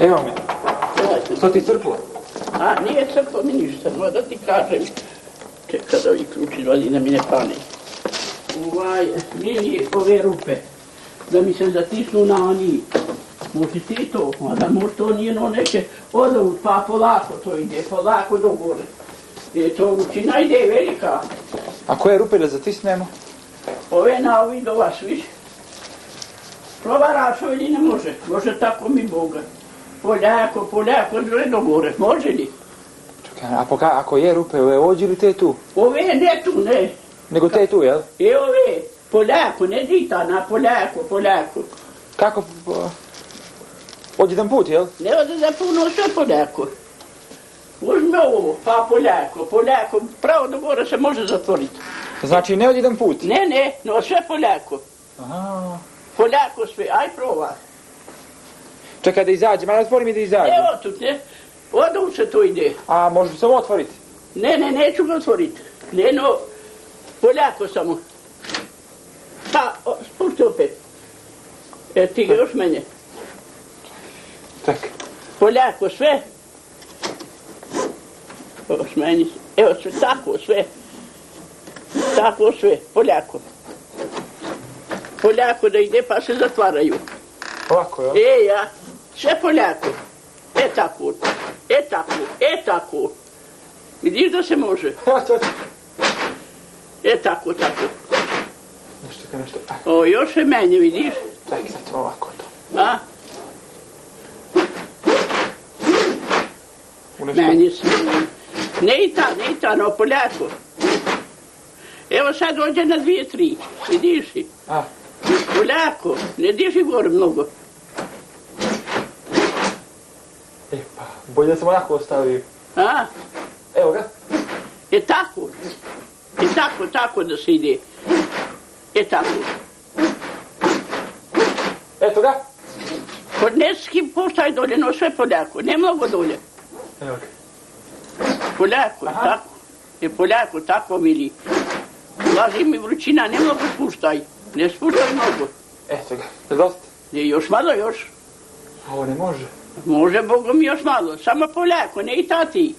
Evo me. Što ti crplo? A, nije crplo mi ništa, no da ti kažem. Čekaj da ovi ključi vadi da mi ne pane. Meni ove rupe, da mi se zatisnu na oni. Može ti to, a da može to nije no neke odavut, pa polako to ide, polako do gore. To vrućina ide velika. A koje rupe da zatisnemo? Ove na ovi do vas, viš. Provaraš ovdje ne može, može tako mi Boga. Poljako, do gore, može li? Čekaj, a ako je rupe, ove ođi ili te tu? Ove ne tu, ne. Nego te tu, jel? Ove, Poljako, ne dita na Poljako. Kako? Ođi jedan put, jel? Ne ode za puno sve Poljako. Uzme ovo, pa Poljako, pravo do gore se može zatvoriti. Znači ne ođi jedan put? Ne, no sve Poljako. Aha. Poljako sve, aj probaj. Čekaj da izađem, aj otvori mi da izađem. Evo tu, ne, odavut se to ide. A možeš samo otvoriti? Ne, neću ga otvoriti. Ne, no, Poljako samo. Pa, spušti opet. Ti ga još menje. Čekaj. Poljako sve. Smeni se. Evo sve, tako sve. Tako sve, Poljako. Poljako da ide pa se zatvaraju. Ovako, jel? Ja, sve Poljako. Tako. Vidiš da se može? Tako. Nešto. O, još je menje, vidiš? Čekaj, sad ćemo ovako to. A? Menje se. Ne i ta, no Poljako. Evo sad dođe na 2-3, vidiš li? A? Poljako, ne diži gore mnogo. E pa, bolje da sam onako ostavio. A? Evo ga. Tako da se ide. Tako. Eto ga. Podneski puštaj dolje, no sve Poljako, ne mnogo dolje. Evo ga. Poljako, tako. Poljako, tako mili. Lazi mi vrućina, ne mnogo spuštaj. Ne spuštaj mnogo. Eto ga. Je dosta? Ne, još malo još. Ovo ne može. Može, Bogom, još malo. Samo Poljako, ne i tati.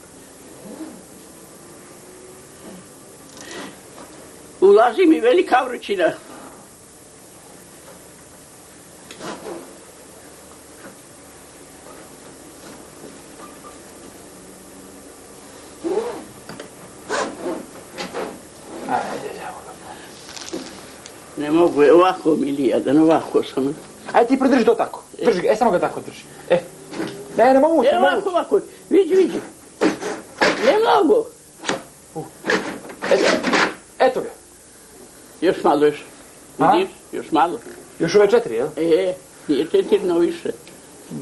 Ulazi mi velika vrućina. Ne mogu, ovako mili jedan, ovako sam. Ajde ti pridrži to tako. Drži ga, samo ga tako drži. Ne mogu. Ovako, vidi. Ne mogu. Eto ga. Još malo još. Vidiš, još malo. Još ove 4, jel? Nije 4, no više.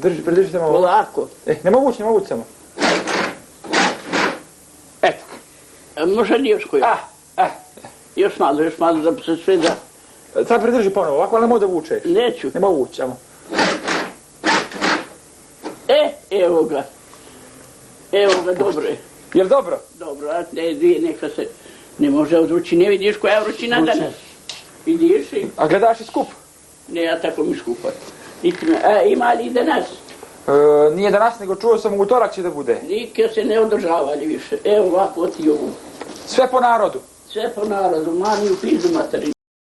Pridrži se malo. Polako. Ne mogu samo. Eto. Može li još koji? Još malo da se sve da... Sad pridrži ponovo, ovako, ali nemoj da vučeš. Neću. Nemoj vući, samo. Evo ga, dobro je. Jel dobro? Dobro, a neka se... Ne može od vrućine, vidiš koja je vrućina danas. Vidiš i... A gledaš i skup? Ne, ja tako mi skupa. Ima li danas? Nije danas, nego čuo sam u utorak će da bude. Nike se ne održavali više. Evo ovako ti ovu. Sve po narodu. Sve po narodu, mani u pizdu materinu.